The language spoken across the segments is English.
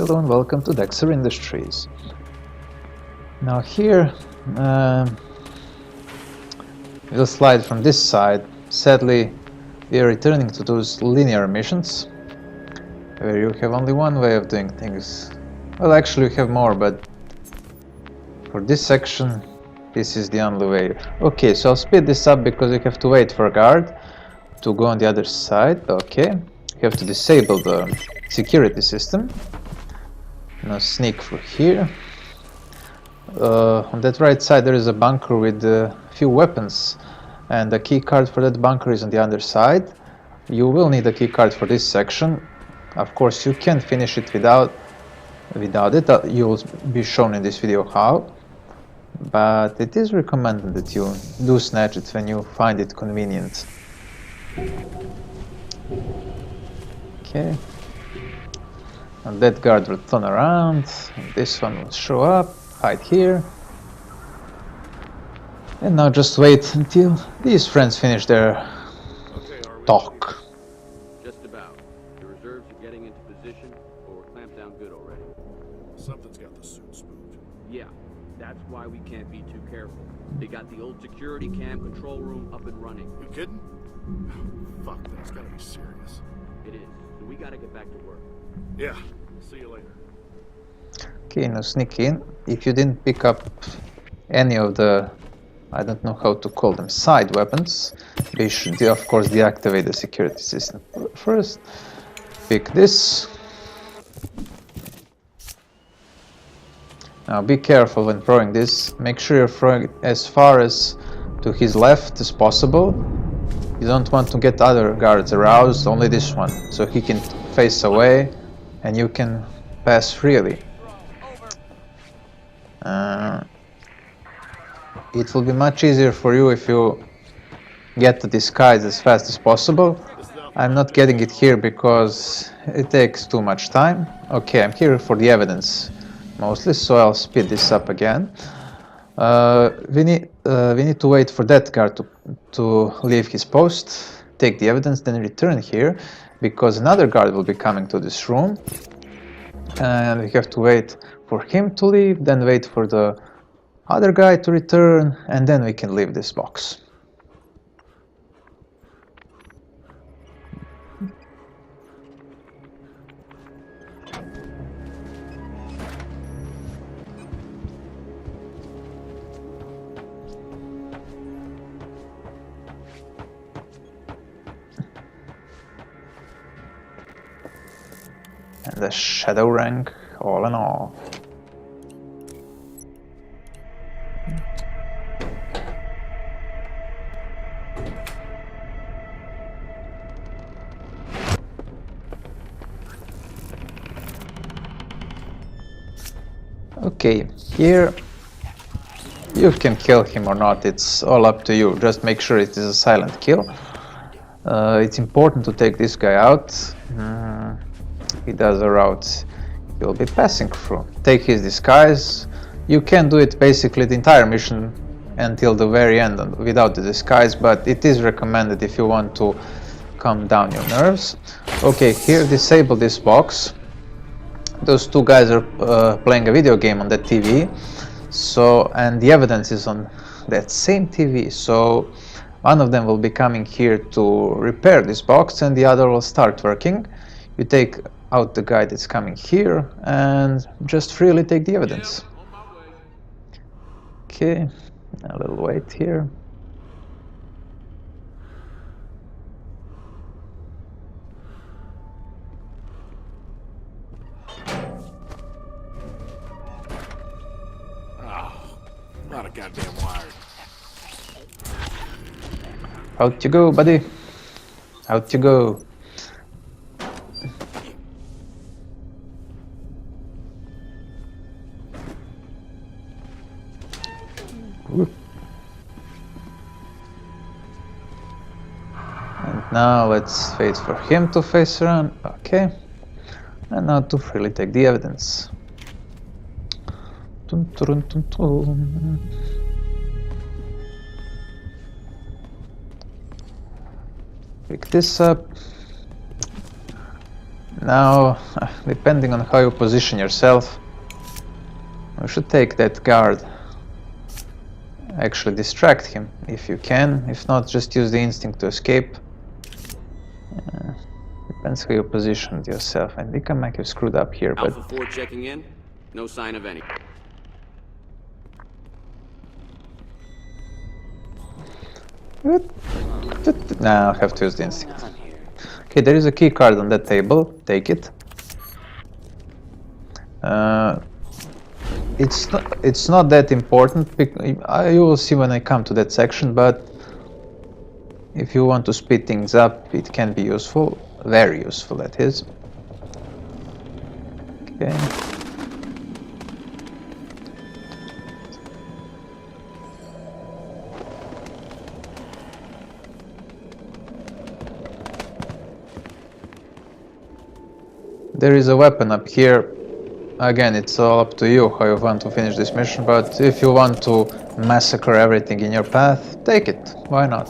Hello and welcome to Dexter Industries. Now here, we'll slide from this side. Sadly, we are returning to those linear missions, where you have only one way of doing things. Well, actually you have more, but for this section, this is the only way. Okay, so I'll speed this up because you have to wait for a guard to go on the other side. Okay, you have to disable the security system. Now sneak through here. On that right side there is a bunker with a few weapons, and the key card for that bunker is on the other side. You will need a key card for this section. Of course you can't finish it without it. You will be shown in this video how, but it is recommended that you do snatch it when you find it convenient. Okay. And that guard will turn around, and this one will show up, hide here. And now just wait until these friends finish their talk. Just about. The reserves are getting into position, or we're clamped down good already. Something's got the suit spooked. Yeah, that's why we can't be too careful. They got the old security cam control room up and running. You kidding? Fuck, that's gotta be serious. It is, so we gotta get back to work. Yeah, see you later. Okay, now sneak in. If you didn't pick up any of the, I don't know how to call them, side weapons, we should of course deactivate the security system first. Pick this. Now be careful when throwing this. Make sure you're throwing it as far as to his left as possible. You don't want to get other guards aroused, only this one, so he can face away and you can pass freely. It will be much easier for you if you get the disguise as fast as possible. I'm not getting it here because it takes too much time. Okay, I'm here for the evidence mostly, so I'll speed this up again. We need to wait for that guard to leave his post, take the evidence, then return here, because another guard will be coming to this room, and we have to wait for him to leave, then wait for the other guy to return, and then we can leave this box. And the shadow rank, all in all. Okay, here you can kill him or not, it's all up to you. Just make sure it is a silent kill. It's important to take this guy out. He does a route you'll be passing through. Take his disguise. You can do it basically the entire mission until the very end without the disguise, but it is recommended if you want to calm down your nerves. Okay, here disable this box. Those two guys are playing a video game on that TV, so, and the evidence is on that same TV, so one of them will be coming here to repair this box and the other will start working. You take out the guy that's coming here and just freely take the evidence. Okay, a little wait here. Oh, not a goddamn wire. Out you go, buddy. Out you go. And now let's wait for him to face around. Okay. And now to freely take the evidence. Dun, dun, dun, dun. Pick this up. Now, depending on how you position yourself, you should take that guard. Actually distract him if you can. If not, just use the instinct to escape. Depends how you positioned yourself. I think I might have screwed up here, but... Alpha 4 checking in. No sign of any. Now I have to use the instinct. Okay, there is a key card on that table. Take it. It's not that important. You will see when I come to that section, but if you want to speed things up, it can be useful. Very useful, that is. Okay. There is a weapon up here. Again, it's all up to you how you want to finish this mission, but if you want to massacre everything in your path, take it. Why not?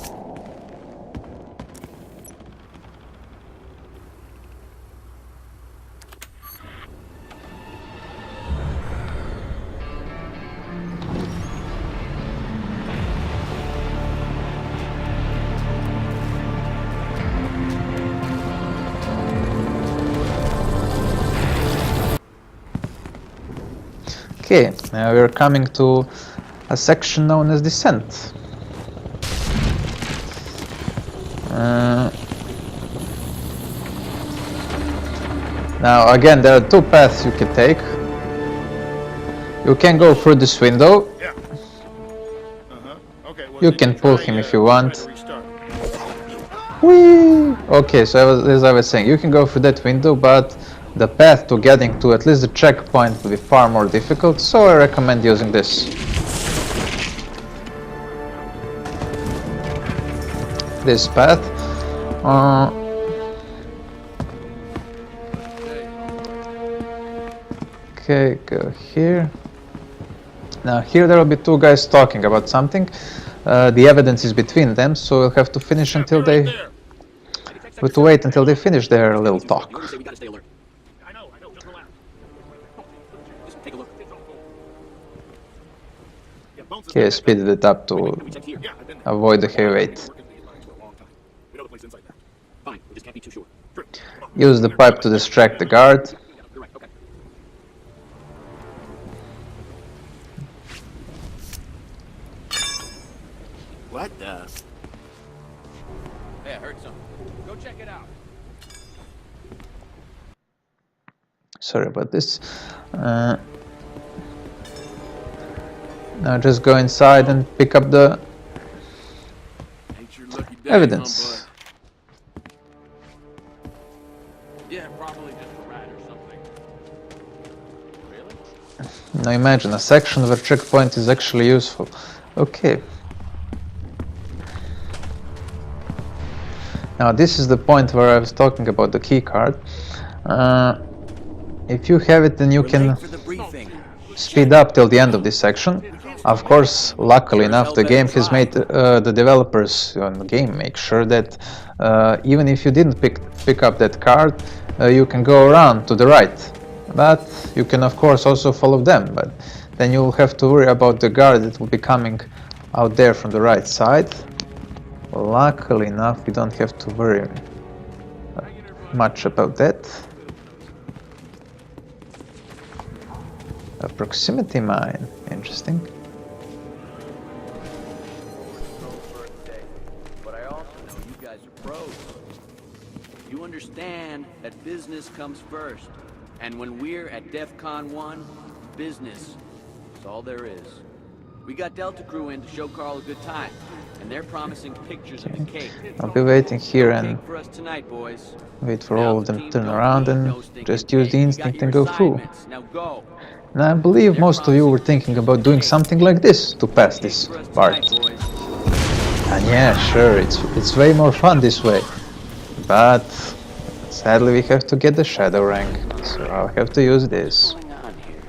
Okay, now we're coming to a section known as Descent. Now again, there are two paths you can take. You can go through this window. Yeah. Okay. Well, You did can pull try, him if you try want. to restart? Whee! Okay, so as I was saying, you can go through that window, but the path to getting to at least the checkpoint will be far more difficult, so I recommend using this. This path. Okay, go here. Now here there will be two guys talking about something. The evidence is between them, so we'll have to finish until Right they... there. We have to wait until they finish their little talk. You say we gotta stay alert. I know. Just relax. Just take a look. Yeah, Bones is Okay, I dead. speeded it up to We checked here. Yeah, I've been there. avoid the heavyweight. We're working these lines for a long time. We know the place inside there. Fine. We just can't be too sure. True. Come on. Use the pipe to distract the guard. You're right. Okay. What the? Hey, I heard something. Go check it out. Sorry about this. Now just go inside and pick up the Ain't your lucky day, evidence. huh, bud? Yeah, probably just a rat or something. Really? Now imagine a section where checkpoint is actually useful. Okay. Now this is the point where I was talking about the key card. If you have it, then you can For the briefing. speed up till the end of this section. Of course, luckily enough, the game has made the developers on the game make sure that even if you didn't pick up that card, you can go around to the right. But you can of course also follow them, but then you'll have to worry about the guard that will be coming out there from the right side. Luckily enough, we don't have to worry much about that. A proximity mine, interesting. But I also know you guys are pros. You understand that business comes first. And when we're at DEF CON 1, business is all there is. We got Delta Crew in to show Carl a good time. And they're promising pictures of the cake. I'll be waiting here No and cake for us tonight, boys. wait for Now all of the them team to turn don't around need and no stinking just use the cake. You got instinct your and go through. assignments. Now go. And I believe most of you were thinking about doing something like this to pass this For us part. tonight, boys. And yeah, sure, it's way more fun this way. But sadly we have to get the shadow rank, so I'll have to use this. What's going on here?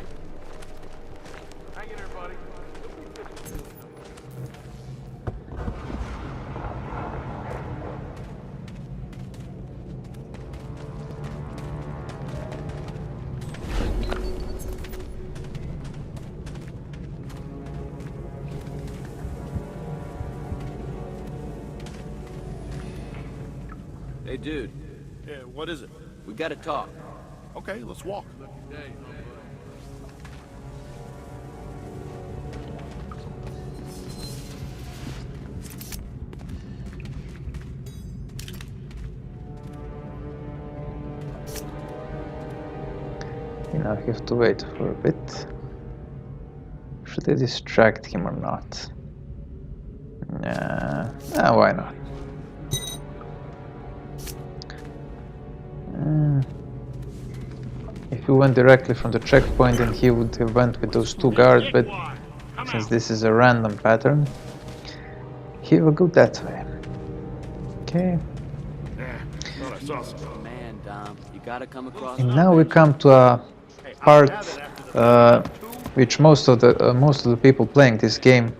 Hey, dude, Yeah, what is it? we gotta talk. Okay, let's walk. You know, I have to wait for a bit. Should I distract him or not? Why not? If we went directly from the checkpoint, then he would have went with those two guards, but since this is a random pattern, he will go that way. Okay. Thought I saw some. Oh, man, Dom, you gotta come across. And now we come to a part which most of the people playing this game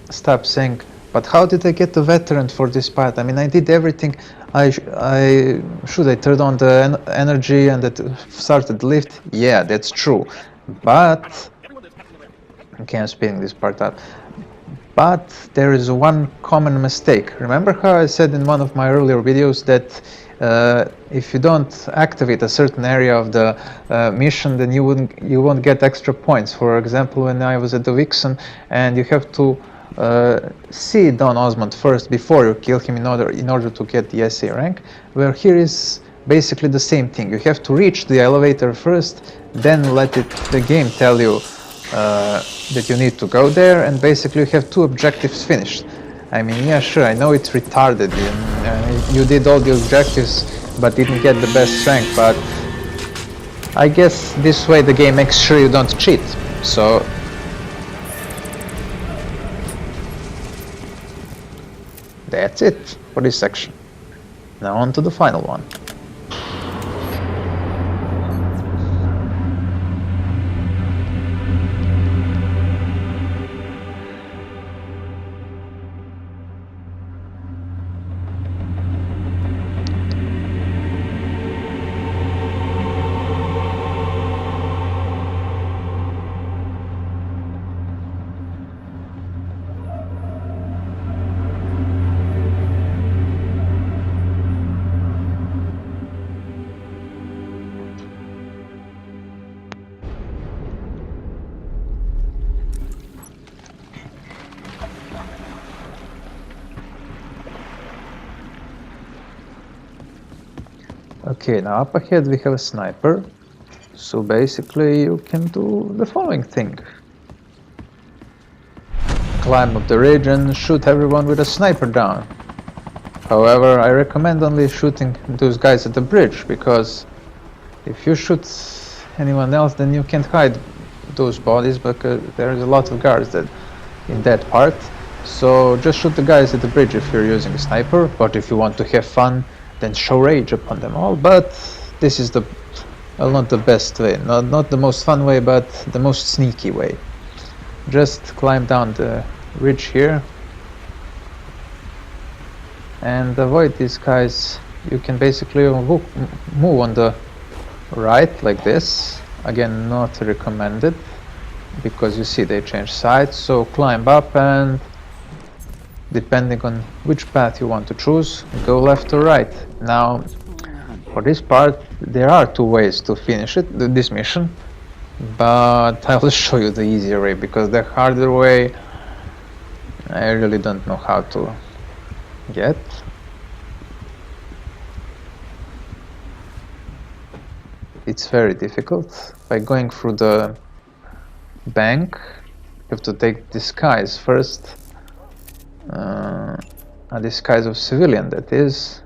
stop saying, but how did I get the veteran for this part? I mean, I did everything. I turned on the energy and it started the lift. Yeah, that's true, but okay, I'm speeding this part up. But there is one common mistake. Remember how I said in one of my earlier videos that if you don't activate a certain area of the mission, then you won't get extra points. For example, when I was at the Vixen, and you have to see Don Osmond first before you kill him in order to get the SA rank. Where here is basically the same thing. You have to reach the elevator first, then let the game tell you that you need to go there, and basically you have two objectives finished. I mean, yeah, sure, I know it's retarded. You did all the objectives but didn't get the best rank, but I guess this way the game makes sure you don't cheat. So that's it for this section. Now on to the final one. Okay, now up ahead we have a sniper, so basically you can do the following thing. Climb up the ridge and shoot everyone with a sniper down. However, I recommend only shooting those guys at the bridge, because if you shoot anyone else, then you can't hide those bodies, because there's a lot of guards in that part. So just shoot the guys at the bridge if you're using a sniper, but if you want to have fun, then show rage upon them all. But this is not the best way, not the most fun way, but the most sneaky way. Just climb down the ridge here and avoid these guys. You can basically move on the right like this. Again, not recommended, because you see they change sides. So climb up, and depending on which path you want to choose, go left or right. Now, for this part, there are two ways to finish this mission, but I will show you the easier way, because the harder way I really don't know how to get. It's very difficult. By going through the bank, you have to take disguise first. A disguise of civilian, that is,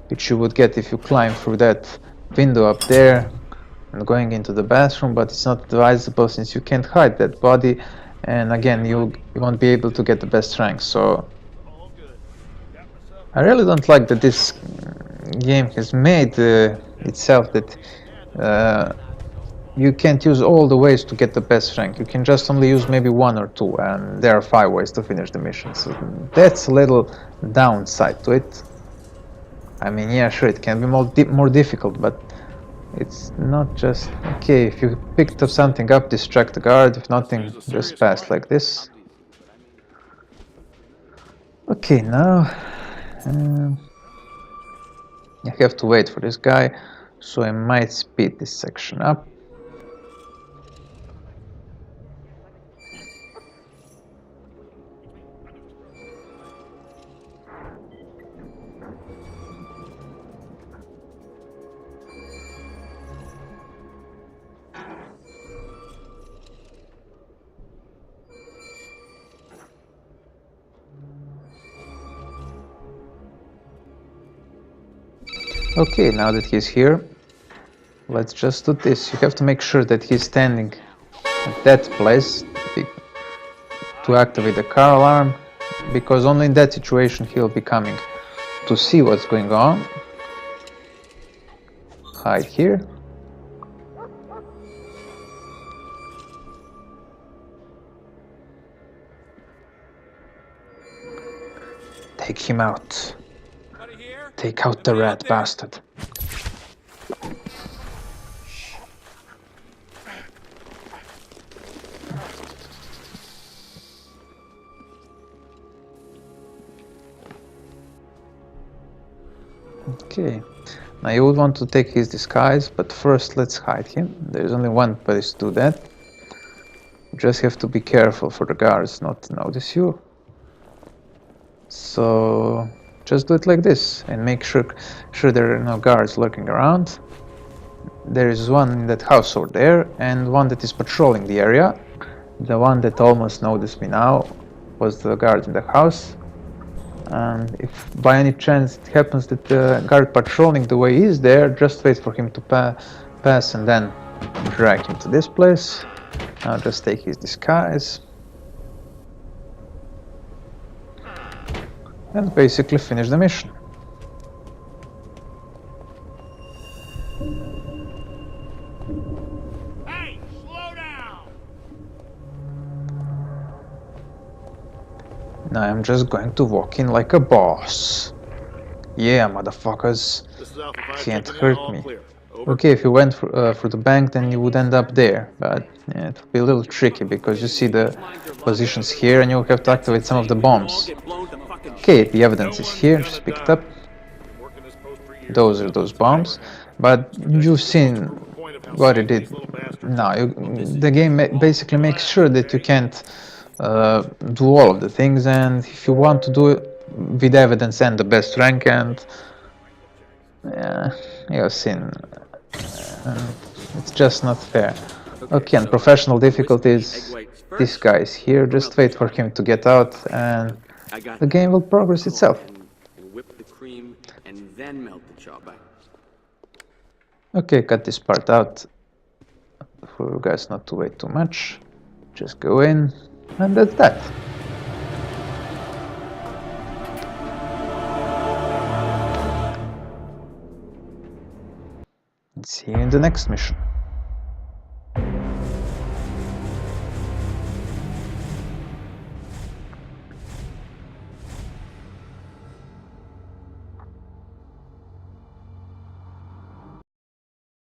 which you would get if you climb through that window up there and going into the bathroom, but it's not advisable since you can't hide that body, and again you won't be able to get the best rank. So I really don't like that this game has made itself that you can't use all the ways to get the best rank. You can just only use maybe one or two, and there are 5 ways to finish the mission. So that's a little downside to it. I mean, yeah, sure, it can be more difficult, but it's not just okay. If you picked up something up, distract the guard. If nothing, just pass like this. Okay, now I have to wait for this guy, so I might speed this section up. Okay, now that he's here, let's just do this. You have to make sure that he's standing at that place to activate the car alarm, because only in that situation he'll be coming to see what's going on. Hide here. Take him out. Take out the rat bastard. Okay, now you would want to take his disguise, but first let's hide him. There's only one place to do that. You just have to be careful for the guards not to notice you. So just do it like this and make sure there are no guards lurking around. There is one in that house over there and one that is patrolling the area. The one that almost noticed me now was the guard in the house. And if by any chance it happens that the guard patrolling the way he is there, just wait for him to pass and then drag him to this place. Now just take his disguise. And basically finish the mission. Hey, slow down! Now I'm just going to walk in like a boss. Yeah, motherfuckers. This is Alpha 5. Can't checking in, hurt all me. clear. Over. Okay, if you went through the bank, then you would end up there, but yeah, it'll be a little tricky because you see the positions here and you'll have to activate some of the bombs. Okay, the evidence is here, just pick it up. Working this post for years. Those are those bombs, but you've seen Point of how what safe it did. these little bastards Now, the game basically makes sure that you can't do all of the things, and if you want to do it with evidence and the best rank, and yeah, you've seen, it's just not fair. Okay, and professional difficulties, this guy is here, just wait for him to get out and the game will progress itself. And whip the cream and then melt the chocolate. Okay, cut this part out for you guys not to wait too much. Just go in, and that's that. See you in the next mission.